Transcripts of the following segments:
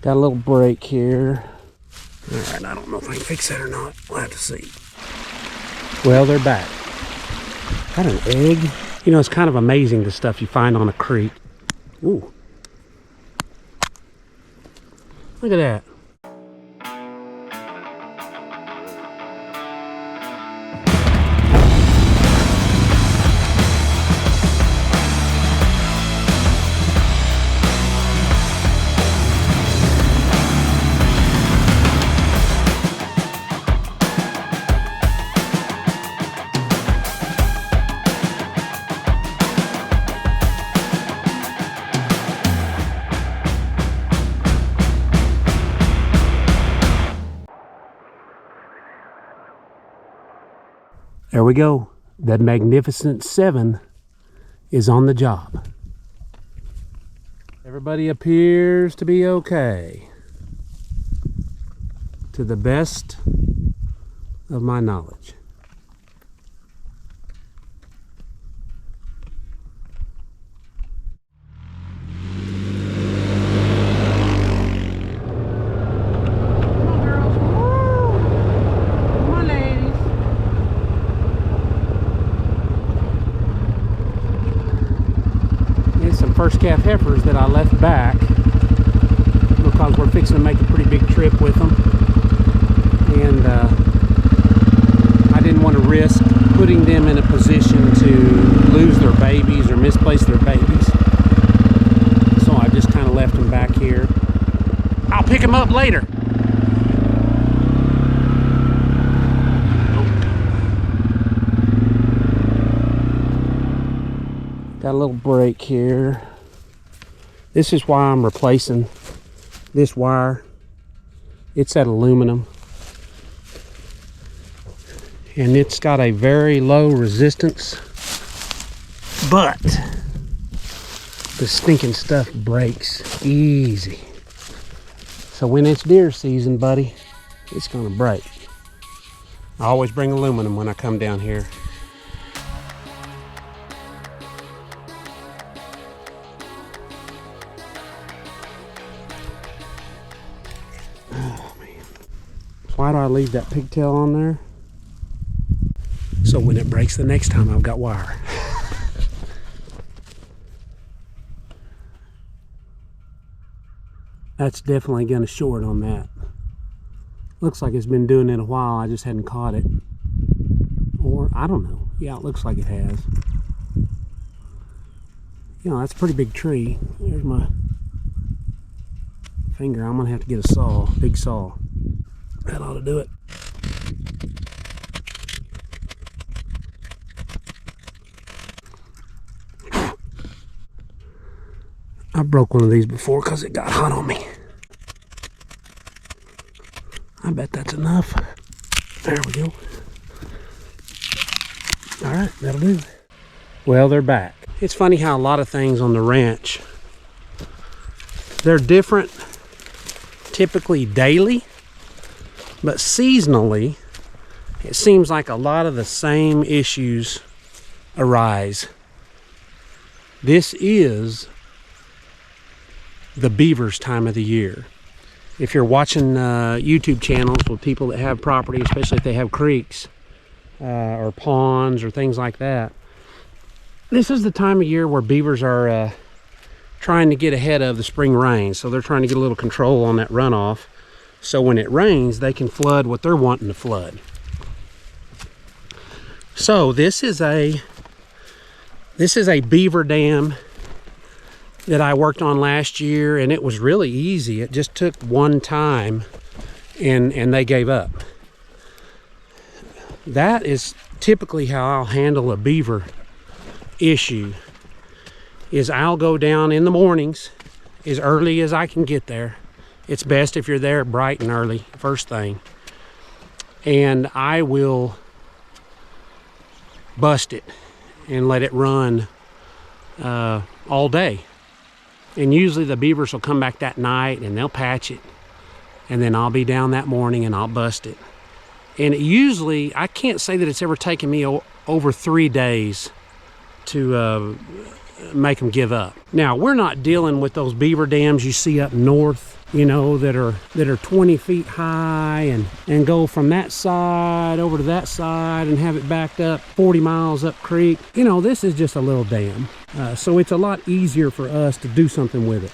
Got a little break here. All right, I don't know if I can fix that or not. We'll have to see. Well, they're back. Got an egg. You know, it's kind of amazing the stuff you find on a creek. Ooh. Look at that. There we go. The Magnificent Seven is on the job. Everybody appears to be okay, to the best of my knowledge. First calf heifers that I left back because we're fixing to make a pretty big trip with them, and I didn't want to risk putting them in a position to lose their babies or misplace their babies, so I just kind of left them back here. I'll pick them up later. Got a little break here. This is why I'm replacing this wire. It's that aluminum, and it's got a very low resistance, but the stinking stuff breaks easy. So when it's deer season, buddy, it's gonna break. I always bring aluminum when I come down here. Why do I leave that pigtail on there? So when it breaks the next time, I've got wire. That's definitely going to short on that. Looks like it's been doing it a while. I just hadn't caught it. Or, I don't know. Yeah, it looks like it has. You know, that's a pretty big tree. There's my finger. I'm going to have to get a saw, big saw. That ought to do it. I broke one of these before because it got hot on me. I bet that's enough. There we go. All right, that'll do. Well, they're back. It's funny how a lot of things on the ranch, they're different typically daily, but seasonally, it seems like a lot of the same issues arise. This is the beavers time of the year. If you're watching YouTube channels with people that have property, especially if they have creeks or ponds or things like that, this is the time of year where beavers are trying to get ahead of the spring rain. So they're trying to get a little control on that runoff. So when it rains, they can flood what they're wanting to flood. So this is a beaver dam that I worked on last year, and it was really easy. It just took one time, and they gave up. That is typically how I'll handle a beaver issue. Is I'll go down in the mornings as early as I can get there. It's best if you're there bright and early, first thing. And I will bust it and let it run all day. And usually the beavers will come back that night and they'll patch it. And then I'll be down that morning and I'll bust it. And usually, I can't say that it's ever taken me over 3 days to make them give up. Now, we're not dealing with those beaver dams you see up north you know, that are 20 feet high and go from that side over to that side and have it backed up 40 miles up creek. You know, this is just a little dam. So it's a lot easier for us to do something with it.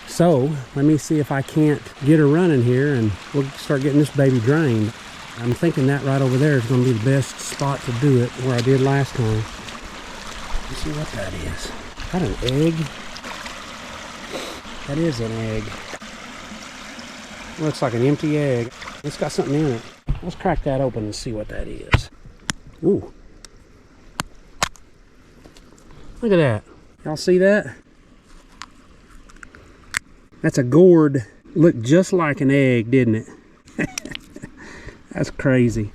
So let me see if I can't get her running here and we'll start getting this baby drained. I'm thinking that right over there is going to be the best spot to do it, where I did last time. Let's see what that is. Is that an egg? That is an egg. Looks like an empty egg. It's got something in it. Let's crack that open and see what that is. Ooh. Look at that. Y'all see that? That's a gourd. Looked just like an egg, didn't it? That's crazy.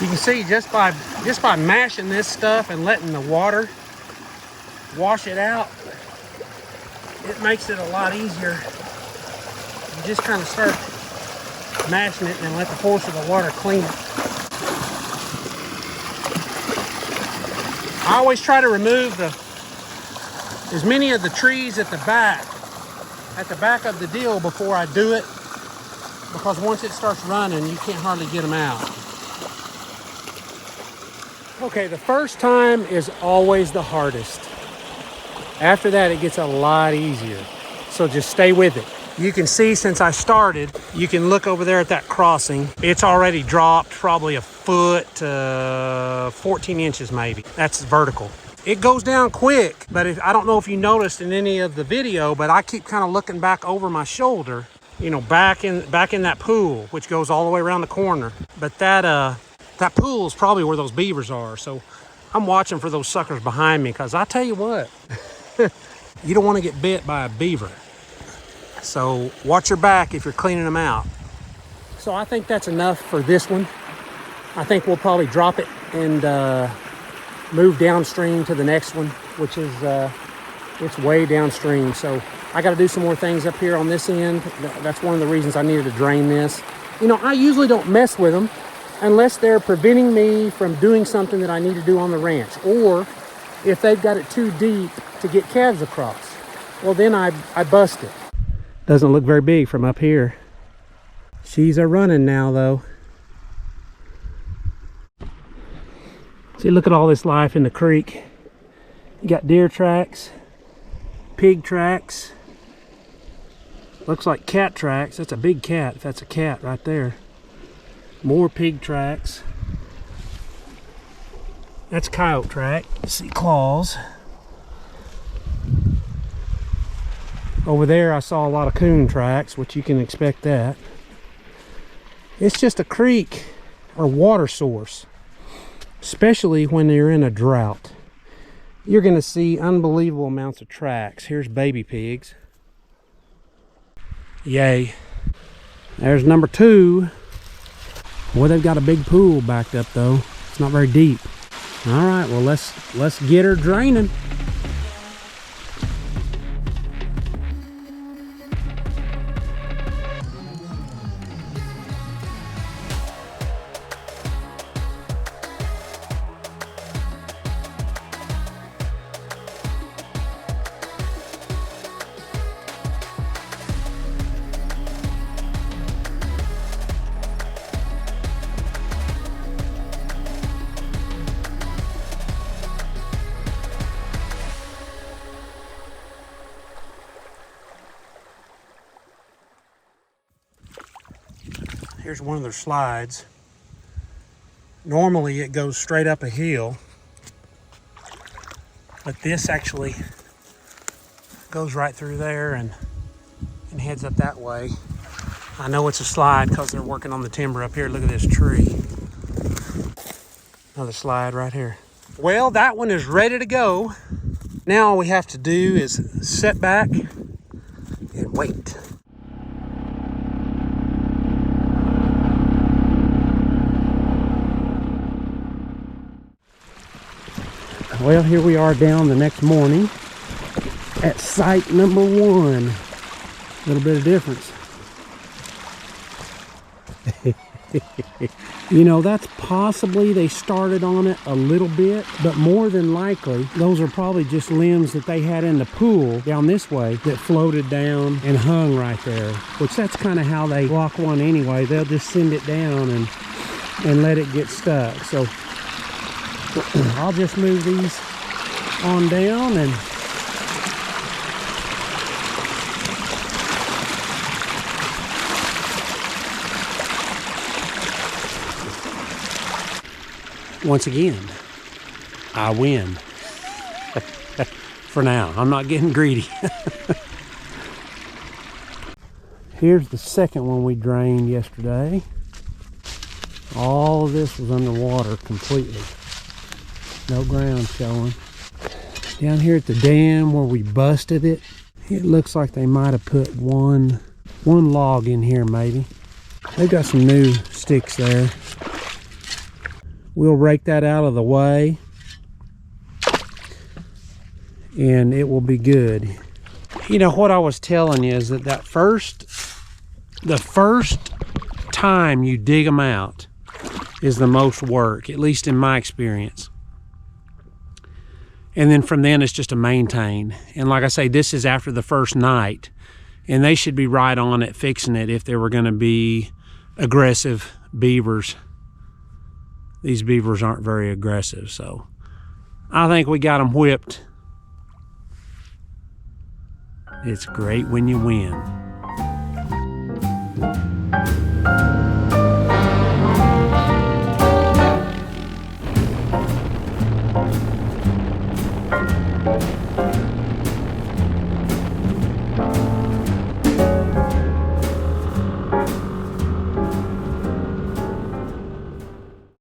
You can see just by mashing this stuff and letting the water wash it out, it makes it a lot easier. You just kind of start mashing it and let the force of the water clean it. I always try to remove as many of the trees at the back of the deal before I do it, because once it starts running, you can't hardly get them out. Okay, the first time is always the hardest. After that, it gets a lot easier. So just stay with it. You can see since I started, you can look over there at that crossing. It's already dropped probably a foot to 14 inches maybe. That's vertical. It goes down quick, but I don't know if you noticed in any of the video, but I keep kind of looking back over my shoulder, you know, back in that pool, which goes all the way around the corner. But that pool is probably where those beavers are. So I'm watching for those suckers behind me, because I tell you what, you don't want to get bit by a beaver. So watch your back if you're cleaning them out. So I think that's enough for this one. I think we'll probably drop it and move downstream to the next one, which is it's way downstream. So I got to do some more things up here on this end. That's one of the reasons I needed to drain this. You know, I usually don't mess with them unless they're preventing me from doing something that I need to do on the ranch, or if they've got it too deep to get calves across. Well, then I bust it. Doesn't look very big from up here. She's a running now though. See, look at all this life in the creek. You got deer tracks, pig tracks, looks like cat tracks. That's a big cat, if that's a cat right there. More pig tracks. That's coyote track. You see claws. Over there I saw a lot of coon tracks, which you can expect that. It's just a creek or water source, especially when you're in a drought. You're going to see unbelievable amounts of tracks. Here's baby pigs. Yay. There's number 2. Boy, they've got a big pool backed up though. It's not very deep. All right, well let's get her draining. Here's one of their slides. Normally it goes straight up a hill, but this actually goes right through there and heads up that way. I know it's a slide because they're working on the timber up here. Look at this tree. Another slide right here. Well, that one is ready to go. Now all we have to do is sit back and wait. Well, here we are down the next morning at site number 1. A little bit of difference. You know, that's possibly they started on it a little bit, but more than likely, those are probably just limbs that they had in the pool down this way that floated down and hung right there, which that's kind of how they block one anyway. They'll just send it down and let it get stuck. So I'll just move these on down and once again, I win. For now, I'm not getting greedy. Here's the second one we drained yesterday. All of this was underwater completely. No ground showing. Down here at the dam where we busted it, it looks like they might have put one log in here maybe. They've got some new sticks there. We'll rake that out of the way and it will be good. You know what I was telling you is that the first time you dig them out is the most work, at least in my experience. And then from then it's just to maintain. And like I say, this is after the first night, and they should be right on it fixing it if there were going to be aggressive beavers. These beavers aren't very aggressive, so I think we got them whipped. It's great when you win.